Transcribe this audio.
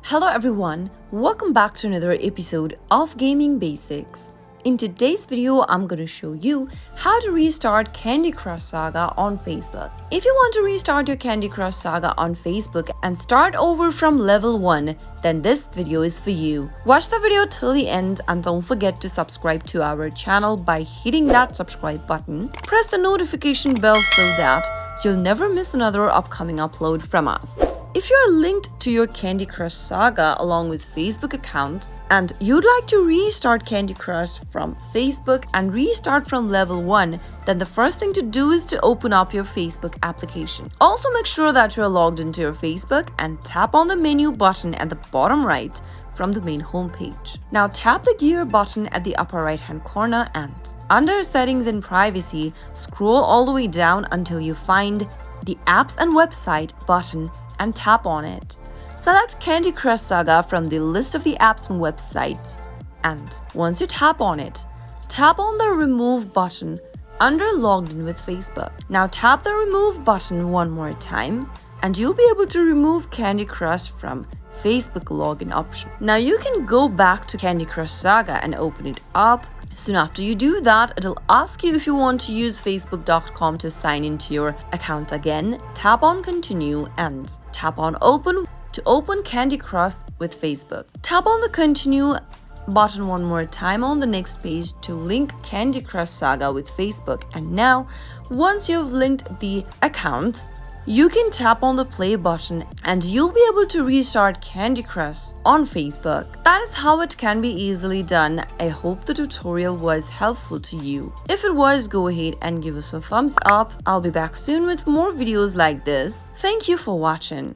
Hello everyone, welcome back to another episode of Gaming Basics. In today's video, I'm going to show you how to restart Candy Crush Saga on Facebook. If you want to restart your Candy Crush Saga on Facebook and start over from level 1, then this video is for you. Watch the video till the end and don't forget to subscribe to our channel by hitting that subscribe button. Press the notification bell so that you'll never miss another upcoming upload from us. If you're linked to your Candy Crush Saga along with Facebook account and you'd like to restart Candy Crush from Facebook and restart from level 1, then the first thing to do is to open up your Facebook application. Also make sure that you're logged into your Facebook and tap on the menu button at the bottom right from the main homepage. Now tap the gear button at the upper right hand corner and under settings and privacy, scroll all the way down until you find the apps and website button and tap on it. Select Candy Crush Saga from the list of the apps and websites, and once you tap on it, tap on the remove button under logged in with Facebook. Now tap the remove button one more time and you'll be able to remove Candy Crush from Facebook login option. Now you can go back to Candy Crush Saga and open it up. Soon after you do that, it'll ask you if you want to use facebook.com to sign into your account again. Tap on continue and tap on open to open Candy Crush with Facebook. Tap on the continue button one more time on the next page to link Candy Crush Saga with Facebook. And now, once you've linked the account, you can tap on the play button and you'll be able to restart Candy Crush on Facebook. That is how it can be easily done. I hope the tutorial was helpful to you. If it was, go ahead and give us a thumbs up. I'll be back soon with more videos like this. Thank you for watching.